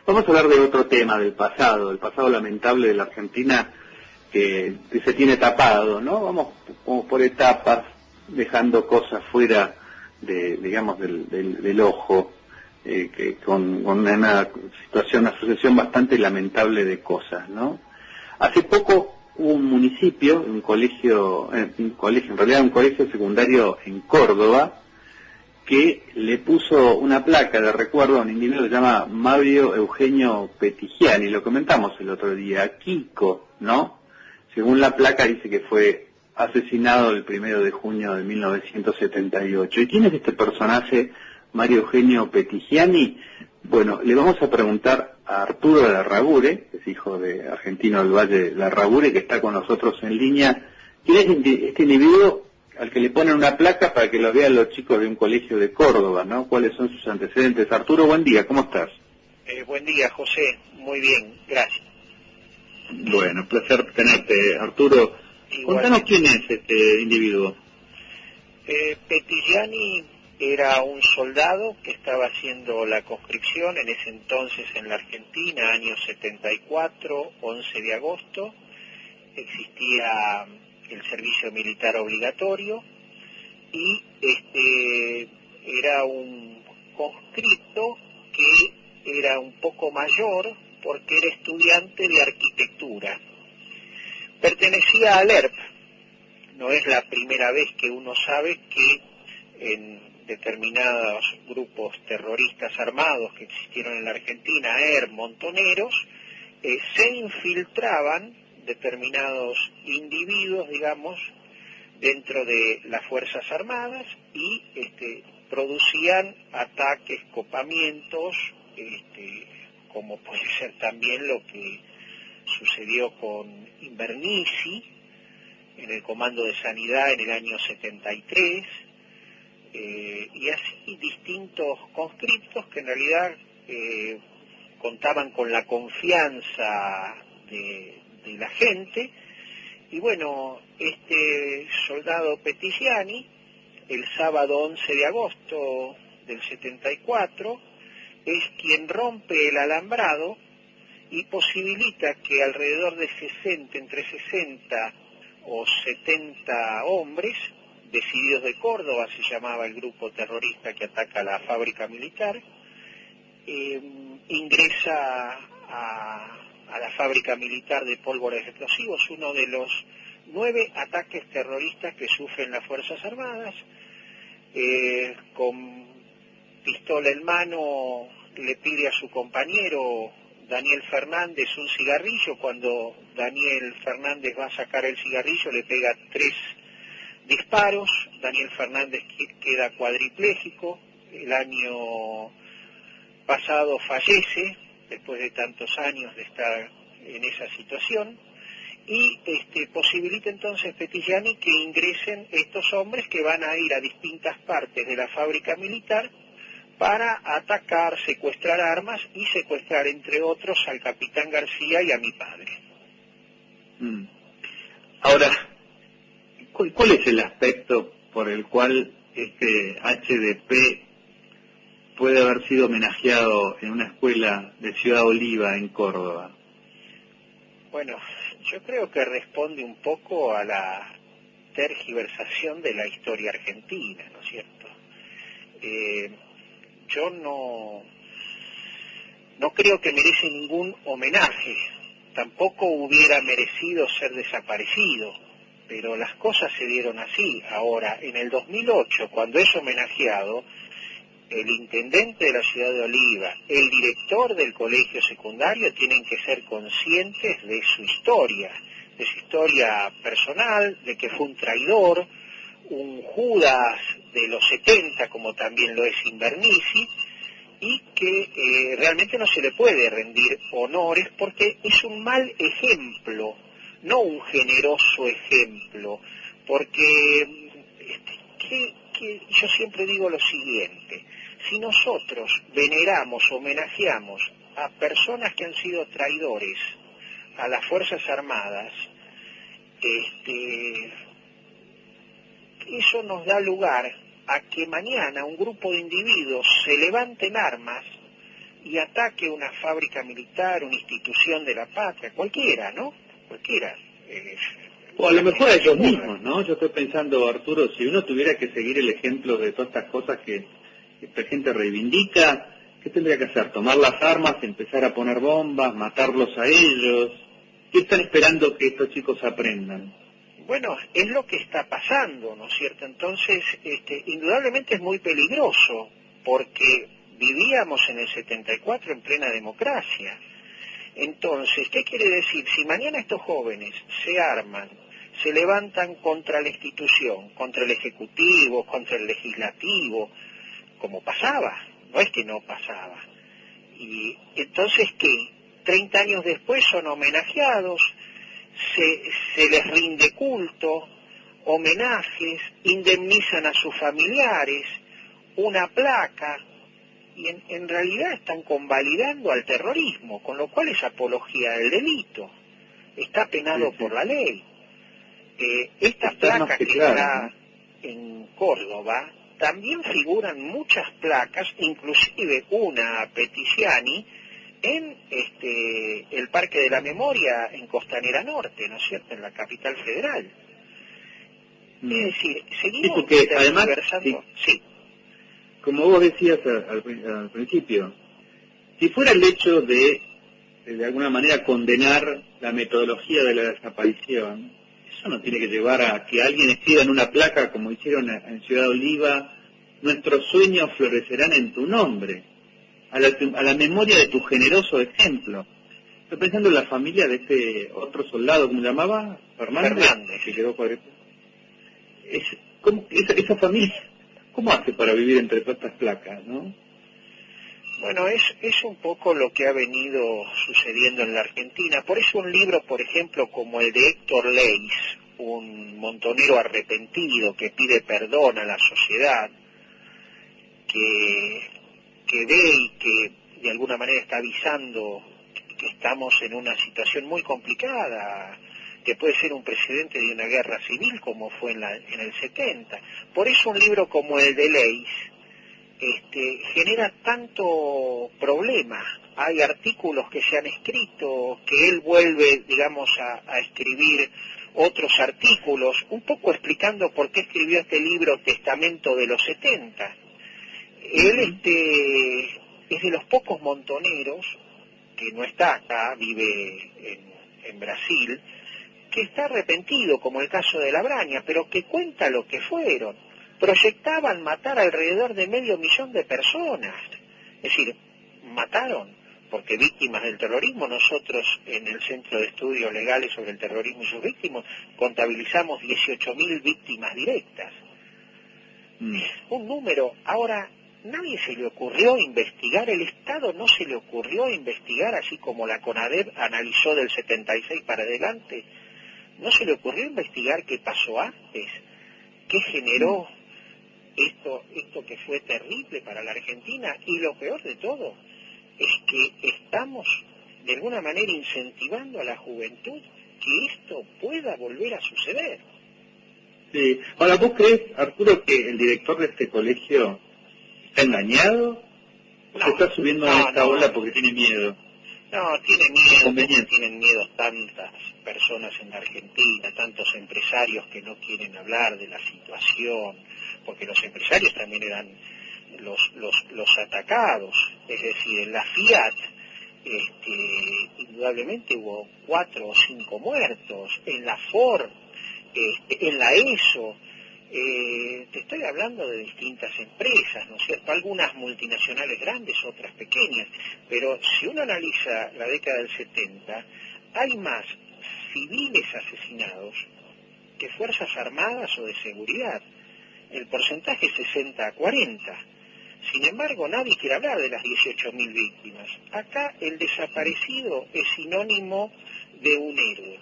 Vamos a hablar de otro tema, del pasado lamentable de la Argentina que se tiene tapado, ¿no? Vamos como por etapas, dejando cosas fuera del ojo, que con una sucesión bastante lamentable de cosas, ¿no? Hace poco hubo un municipio, un colegio secundario en Córdoba, que le puso una placa de recuerdo a un individuo que se llama Mario Eugenio Petigiani, lo comentamos el otro día, Kiko, ¿no? Según la placa dice que fue asesinado el 1 de junio de 1978. ¿Y quién es este personaje, Mario Eugenio Petigiani? Bueno, le vamos a preguntar a Arturo Larrabure, que es hijo de Argentino del Valle Larrabure, que está con nosotros en línea. ¿Quién es este individuo al que le ponen una placa para que lo vean los chicos de un colegio de Córdoba, ¿no? ¿Cuáles son sus antecedentes? Arturo, buen día, ¿cómo estás? Buen día, José. Muy bien, gracias. Bueno, placer tenerte, Arturo. Contanos quién es este individuo. Petigiani era un soldado que estaba haciendo la conscripción en ese entonces en la Argentina, año 74, 11 de agosto. Existía el servicio militar obligatorio y era un conscripto que era un poco mayor porque era estudiante de arquitectura. Pertenecía al ERP. No es la primera vez que uno sabe que en determinados grupos terroristas armados que existieron en la Argentina, ERP, montoneros, se infiltraban determinados individuos, digamos, dentro de las Fuerzas Armadas y producían ataques, copamientos, como puede ser también lo que sucedió con Invernizzi en el Comando de Sanidad en el año 73, y así distintos conscriptos que en realidad contaban con la confianza de la gente. Y bueno, este soldado Petigiani, el sábado 11 de agosto del 74, es quien rompe el alambrado y posibilita que alrededor de entre 60 o 70 hombres, decididos de Córdoba, se llamaba el grupo terrorista que ataca la fábrica militar, ingresa a la fábrica militar de pólvora de explosivos, uno de los 9 ataques terroristas que sufren las Fuerzas Armadas. Con pistola en mano le pide a su compañero Daniel Fernández un cigarrillo. Cuando Daniel Fernández va a sacar el cigarrillo le pega 3 disparos. Daniel Fernández queda cuadripléjico. El año pasado fallece después de tantos años de estar en esa situación, y posibilita entonces Petigiani que ingresen estos hombres que van a ir a distintas partes de la fábrica militar para atacar, secuestrar armas y secuestrar, entre otros, al capitán García y a mi padre. Ahora, ¿cuál es el aspecto por el cual este HDP puede haber sido homenajeado en una escuela de Ciudad Oliva, en Córdoba? Bueno, yo creo que responde un poco a la tergiversación de la historia argentina, ¿no es cierto? Yo no creo que merece ningún homenaje, tampoco hubiera merecido ser desaparecido, pero las cosas se dieron así. Ahora, en el 2008, cuando es homenajeado, el intendente de la ciudad de Oliva, el director del colegio secundario tienen que ser conscientes de su historia personal, de que fue un traidor, un Judas de los 70, como también lo es Invernizzi, y que realmente no se le puede rendir honores porque es un mal ejemplo, no un generoso ejemplo, porque yo siempre digo lo siguiente: si nosotros veneramos, homenajeamos a personas que han sido traidores a las Fuerzas Armadas, eso nos da lugar a que mañana un grupo de individuos se levanten armas y ataque una fábrica militar, una institución de la patria, cualquiera, ¿no? Cualquiera. O a lo mejor a ellos mismos, ¿no? Yo estoy pensando, Arturo, si uno tuviera que seguir el ejemplo de todas estas cosas que esta gente reivindica, ¿qué tendría que hacer? ¿Tomar las armas, empezar a poner bombas, matarlos a ellos? ¿Qué están esperando que estos chicos aprendan? Bueno, es lo que está pasando, ¿no es cierto? Entonces, indudablemente es muy peligroso, porque vivíamos en el 74 en plena democracia. Entonces, ¿qué quiere decir? Si mañana estos jóvenes se arman, se levantan contra la institución, contra el Ejecutivo, contra el Legislativo, como pasaba, no es que no pasaba. Y entonces, ¿qué? 30 años después son homenajeados, se les rinde culto, homenajes, indemnizan a sus familiares, una placa, y en realidad están convalidando al terrorismo, con lo cual es apología del delito, está penado por la ley. Esta placa que está en Córdoba, también figuran muchas placas, inclusive una a Peticiani, en el Parque de la Memoria en Costanera Norte, ¿no es cierto?, en la capital federal. Es decir, seguimos tergiversando. Sí. Como vos decías al principio, si fuera el hecho de alguna manera condenar la metodología de la desaparición, eso no tiene que llevar a que alguien escriba en una placa, como hicieron en Ciudad Oliva, nuestros sueños florecerán en tu nombre, a la memoria de tu generoso ejemplo. Estoy pensando en la familia de este otro soldado, ¿cómo se llamaba? Fernández. Que quedó por esa familia, ¿cómo hace para vivir entre todas estas placas, no? Bueno, es un poco lo que ha venido sucediendo en la Argentina. Por eso un libro, por ejemplo, como el de Héctor Leis, un montonero arrepentido que pide perdón a la sociedad, que ve y que de alguna manera está avisando que estamos en una situación muy complicada, que puede ser un precedente de una guerra civil como fue en el 70. Por eso un libro como el de Leis genera tanto problema. Hay artículos que se han escrito, que él vuelve, digamos, a escribir otros artículos, un poco explicando por qué escribió este libro Testamento de los 70. Él es de los pocos montoneros, que no está acá, vive en Brasil, que está arrepentido, como el caso de La Braña, pero que cuenta lo que fueron. Proyectaban matar alrededor de 500.000 de personas. Es decir, mataron, porque víctimas del terrorismo, nosotros en el Centro de Estudios Legales sobre el Terrorismo y sus Víctimas contabilizamos 18.000 víctimas directas. Un número. Ahora, nadie se le ocurrió investigar, el Estado no se le ocurrió investigar, así como la CONADEP analizó del 76 para adelante, no se le ocurrió investigar qué pasó antes, qué generó esto que fue terrible para la Argentina. Y lo peor de todo es que estamos de alguna manera incentivando a la juventud que esto pueda volver a suceder. Sí. Ahora, ¿vos crees, Arturo, que el director de este colegio está engañado? ¿O se está subiendo a esta ola porque tiene miedo? No, tiene miedo, tienen miedo tantas personas en la Argentina, tantos empresarios que no quieren hablar de la situación, porque los empresarios también eran los atacados. Es decir, en la Fiat indudablemente hubo 4 o 5 muertos, en la Ford, en la ESO. Te estoy hablando de distintas empresas, ¿no es cierto? Algunas multinacionales grandes, otras pequeñas, pero si uno analiza la década del 70, hay más civiles asesinados que fuerzas armadas o de seguridad. El porcentaje es 60-40. Sin embargo, nadie quiere hablar de las 18.000 víctimas. Acá el desaparecido es sinónimo de un héroe.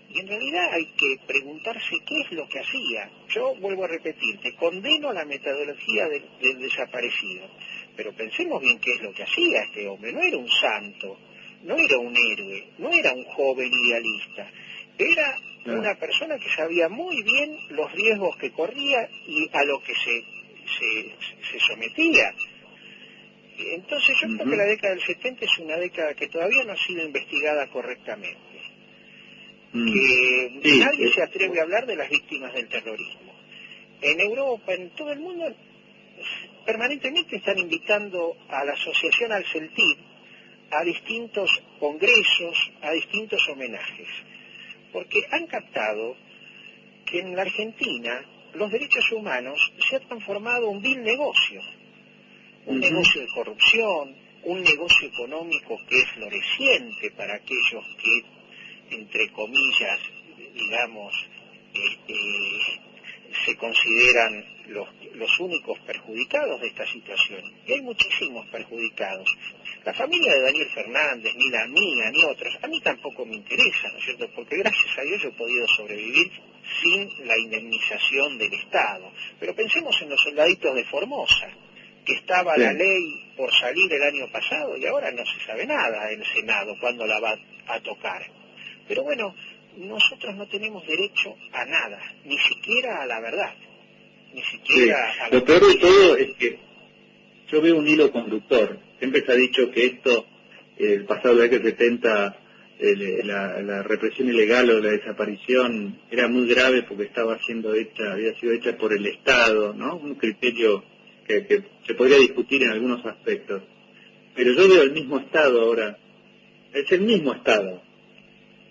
Y en realidad hay que preguntarse qué es lo que hacía. Yo vuelvo a repetirte, condeno la metodología del desaparecido, pero pensemos bien qué es lo que hacía este hombre. No era un santo, no era un héroe, no era un joven idealista, era una persona que sabía muy bien los riesgos que corría y a lo que se sometía. Entonces yo creo que la década del 70 es una década que todavía no ha sido investigada correctamente. Que nadie se atreve a hablar de las víctimas del terrorismo. En Europa, en todo el mundo, permanentemente están invitando a la asociación Al-Celtic a distintos congresos, a distintos homenajes, porque han captado que en la Argentina los derechos humanos se ha transformado en un vil negocio, un negocio de corrupción, un negocio económico que es floreciente para aquellos que, entre comillas, digamos, se consideran los únicos perjudicados de esta situación. Y hay muchísimos perjudicados. La familia de Daniel Fernández, ni la mía, ni otras, a mí tampoco me interesa, ¿no es cierto? Porque gracias a Dios yo he podido sobrevivir sin la indemnización del Estado. Pero pensemos en los soldaditos de Formosa, que estaba la ley por salir el año pasado y ahora no se sabe nada en el Senado cuándo la va a tocar. Pero bueno, nosotros no tenemos derecho a nada, ni siquiera a la verdad, ni siquiera a la... Lo peor de todo es que yo veo un hilo conductor. Siempre se ha dicho que esto, el pasado de la década 70, la represión ilegal o la desaparición era muy grave porque había sido hecha por el Estado, ¿no? Un criterio que se podría discutir en algunos aspectos. Pero yo veo el mismo Estado ahora, es el mismo Estado,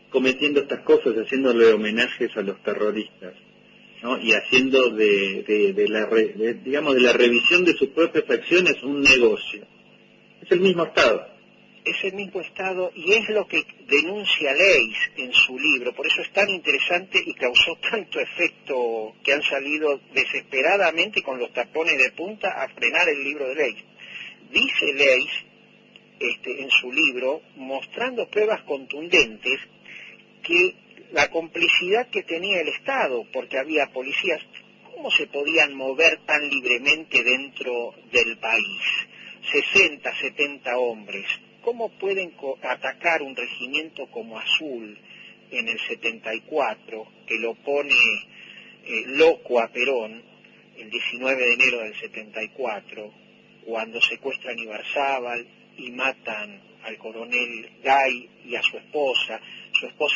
cometiendo estas cosas, haciéndole homenajes a los terroristas, ¿no? Y haciendo de la revisión de sus propias acciones un negocio. Es el mismo Estado. Es el mismo Estado y es lo que denuncia Leys en su libro. Por eso es tan interesante y causó tanto efecto que han salido desesperadamente con los tapones de punta a frenar el libro de Leys. Dice Leys en su libro, mostrando pruebas contundentes, que la complicidad que tenía el Estado, porque había policías, ¿cómo se podían mover tan libremente dentro del país? 60, 70 hombres. ¿Cómo pueden atacar un regimiento como Azul en el 74, que lo pone loco a Perón, el 19 de enero del 74, cuando secuestran Ibarzábal y matan al coronel Gay y a su esposa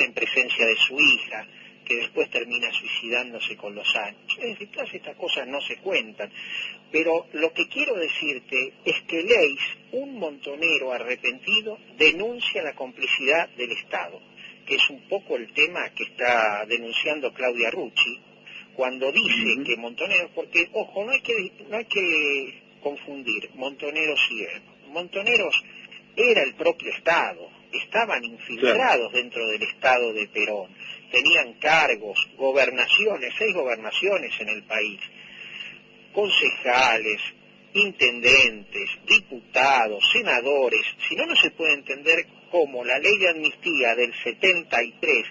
en presencia de su hija, que después termina suicidándose con los años? Es decir, todas estas cosas no se cuentan. Pero lo que quiero decirte es que Leys, un montonero arrepentido, denuncia la complicidad del Estado, que es un poco el tema que está denunciando Claudia Rucci, cuando dice que Montoneros, porque, ojo, no hay que confundir Montoneros y él. Montoneros era el propio Estado, estaban infiltrados dentro del Estado de Perón, tenían cargos, gobernaciones, 6 gobernaciones en el país, concejales, intendentes, diputados, senadores. Si no, no se puede entender cómo la ley de amnistía del 73,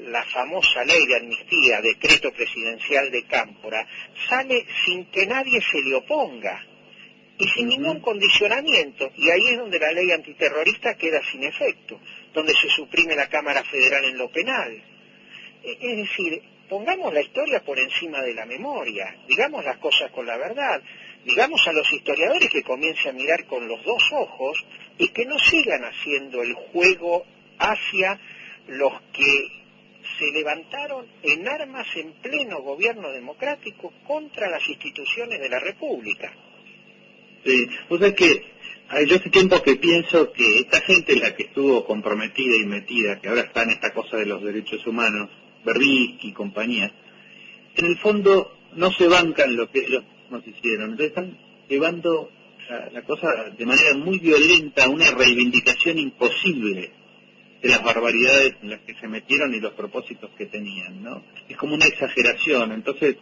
la famosa ley de amnistía, decreto presidencial de Cámpora, sale sin que nadie se le oponga y sin ningún condicionamiento, y ahí es donde la ley antiterrorista queda sin efecto, donde se suprime la Cámara Federal en lo penal. Es decir, pongamos la historia por encima de la memoria, digamos las cosas con la verdad, digamos a los historiadores que comiencen a mirar con los dos ojos y que no sigan haciendo el juego hacia los que se levantaron en armas en pleno gobierno democrático contra las instituciones de la República. Sí, o sea que yo hace tiempo que pienso que esta gente, la que estuvo comprometida y metida, que ahora está en esta cosa de los derechos humanos, Berbisky y compañía, en el fondo no se bancan lo que ellos nos hicieron, entonces están llevando la cosa de manera muy violenta a una reivindicación imposible de las barbaridades en las que se metieron y los propósitos que tenían, ¿no? Es como una exageración. Entonces,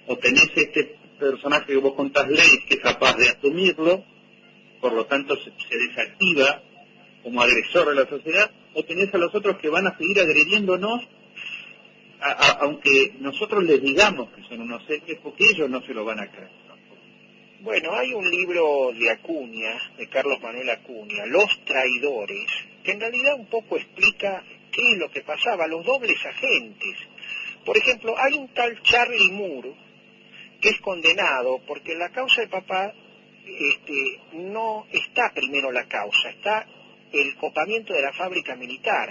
o tenés este personaje que vos contás, Leys, que es capaz de asumirlo, por lo tanto se desactiva como agresor de la sociedad, o tenés a los otros que van a seguir agrediéndonos, aunque nosotros les digamos que son unos héroes, porque ellos no se lo van a creer. Bueno, hay un libro de Acuña, de Carlos Manuel Acuña, Los Traidores, que en realidad un poco explica qué es lo que pasaba, los dobles agentes. Por ejemplo, hay un tal Charlie Moore que es condenado porque en la causa de papá no está primero la causa, está el copamiento de la fábrica militar.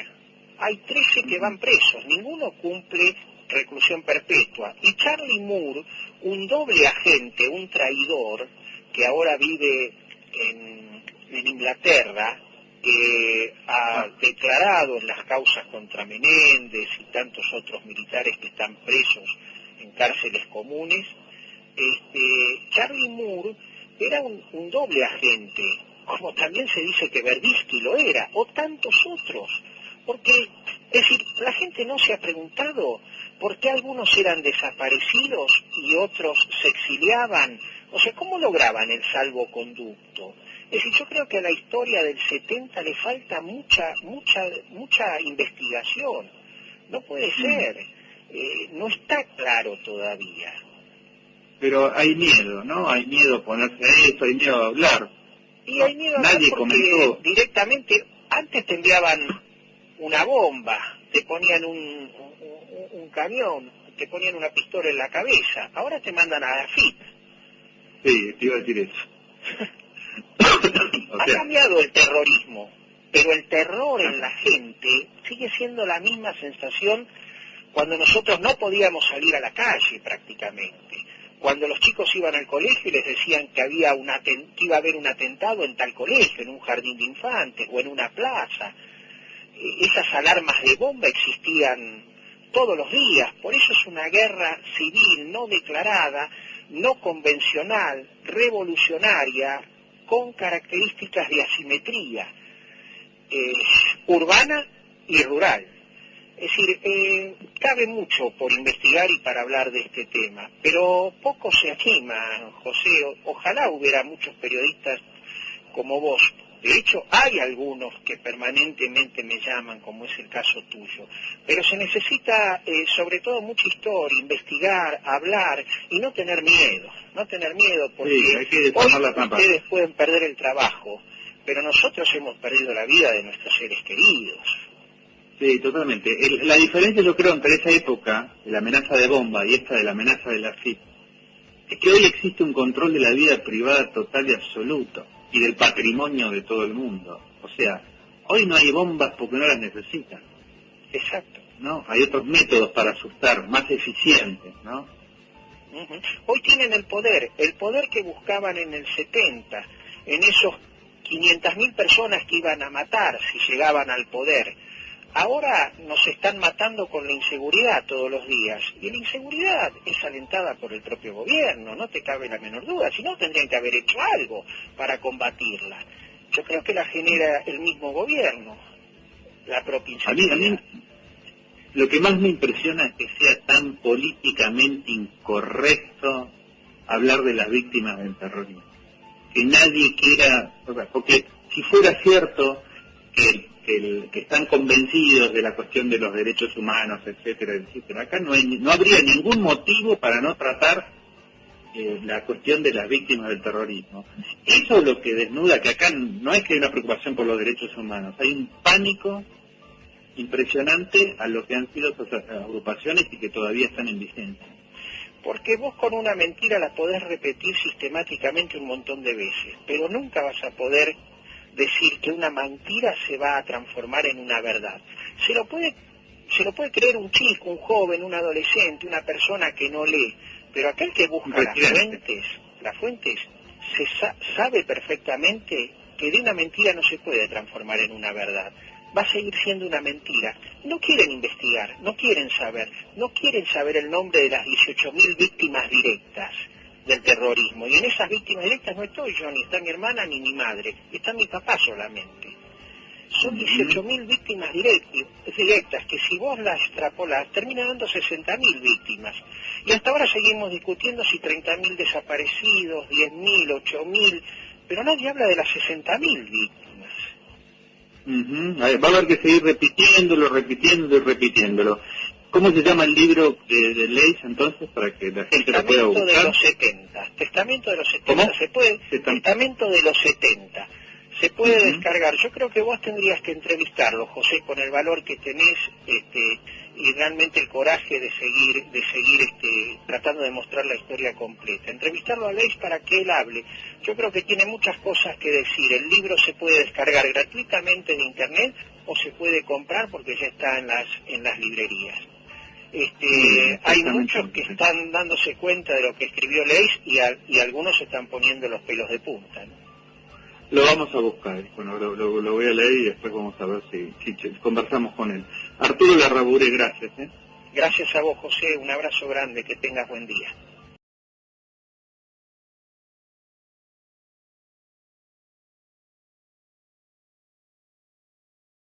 Hay 13 que van presos, ninguno cumple reclusión perpetua. Y Charlie Moore, un doble agente, un traidor, que ahora vive en Inglaterra, que ha declarado en las causas contra Menéndez y tantos otros militares que están presos en cárceles comunes, Charlie Moore era un doble agente, como también se dice que Verbitsky lo era, o tantos otros. Porque, es decir, la gente no se ha preguntado por qué algunos eran desaparecidos y otros se exiliaban. O sea, ¿cómo lograban el salvoconducto? Es decir, yo creo que a la historia del 70 le falta mucha investigación. No puede ser. No está claro todavía. Pero hay miedo, ¿no? Hay miedo a ponerse a esto, hay miedo a hablar. Y hay miedo a hablar porque comentó directamente, antes te enviaban una bomba, te ponían un camión, te ponían una pistola en la cabeza, ahora te mandan a la FIT. Sí, te iba a decir eso. Ha cambiado el terrorismo, pero el terror en la gente sigue siendo la misma sensación cuando nosotros no podíamos salir a la calle prácticamente. Cuando los chicos iban al colegio y les decían que que iba a haber un atentado en tal colegio, en un jardín de infantes o en una plaza. Esas alarmas de bomba existían todos los días, por eso es una guerra civil no declarada, no convencional, revolucionaria, con características de asimetría, urbana y rural. Es decir, cabe mucho por investigar y para hablar de este tema, pero poco se anima, José. Ojalá hubiera muchos periodistas como vos. De hecho, hay algunos que permanentemente me llaman, como es el caso tuyo. Pero se necesita, sobre todo, mucha historia, investigar, hablar y no tener miedo. No tener miedo, porque hoy ustedes pueden perder el trabajo, pero nosotros hemos perdido la vida de nuestros seres queridos. Sí, totalmente. La diferencia, yo creo, entre esa época de la amenaza de bomba y esta de la amenaza de la FIT, es que hoy existe un control de la vida privada total y absoluto, y del patrimonio de todo el mundo. O sea, hoy no hay bombas porque no las necesitan. Exacto. ¿No? Hay otros métodos para asustar, más eficientes, ¿no? Hoy tienen el poder que buscaban en el 70, en esos 500.000 personas que iban a matar si llegaban al poder. Ahora nos están matando con la inseguridad todos los días, y la inseguridad es alentada por el propio gobierno, no te cabe la menor duda, si no tendrían que haber hecho algo para combatirla. Yo creo que la genera el mismo gobierno, la propia inseguridad. A mí lo que más me impresiona es que sea tan políticamente incorrecto hablar de las víctimas del terrorismo. Que nadie quiera, porque si fuera cierto que están convencidos de la cuestión de los derechos humanos, etcétera, etcétera, acá no habría ningún motivo para no tratar la cuestión de las víctimas del terrorismo. Eso es lo que desnuda que acá no es que hay una preocupación por los derechos humanos, hay un pánico impresionante a lo que han sido esas agrupaciones y que todavía están en vigencia. Porque vos con una mentira la podés repetir sistemáticamente un montón de veces, pero nunca vas a poder decir que una mentira se va a transformar en una verdad. Se lo puede creer un chico, un joven, un adolescente, una persona que no lee, pero aquel que busca las fuentes sabe perfectamente que de una mentira no se puede transformar en una verdad. Va a seguir siendo una mentira. No quieren investigar, no quieren saber el nombre de las 18.000 víctimas directas del terrorismo. Y en esas víctimas directas no estoy yo, ni está mi hermana, ni mi madre. Está mi papá solamente. Son 18.000 víctimas directas, que si vos las extrapolás, termina dando 60.000 víctimas. Y hasta ahora seguimos discutiendo si 30.000 desaparecidos, 10.000, 8.000, pero nadie habla de las 60.000 víctimas. Va a haber que seguir repitiéndolo. ¿Cómo se llama el libro de Leys entonces para que la gente lo pueda buscar? Testamento de los 70. Testamento de los 70. Se puede descargar. Yo creo que vos tendrías que entrevistarlo, José, con el valor que tenés, y realmente el coraje de seguir tratando de mostrar la historia completa. Entrevistarlo a Leis para que él hable. Yo creo que tiene muchas cosas que decir. El libro se puede descargar gratuitamente en internet o se puede comprar porque ya está en las librerías. Hay muchos que están dándose cuenta de lo que escribió Leis y algunos se están poniendo los pelos de punta, ¿no? Lo vamos a buscar, bueno, lo voy a leer y después vamos a ver si conversamos con él. Arturo Larrabure, gracias. Gracias a vos, José, un abrazo grande, que tengas buen día.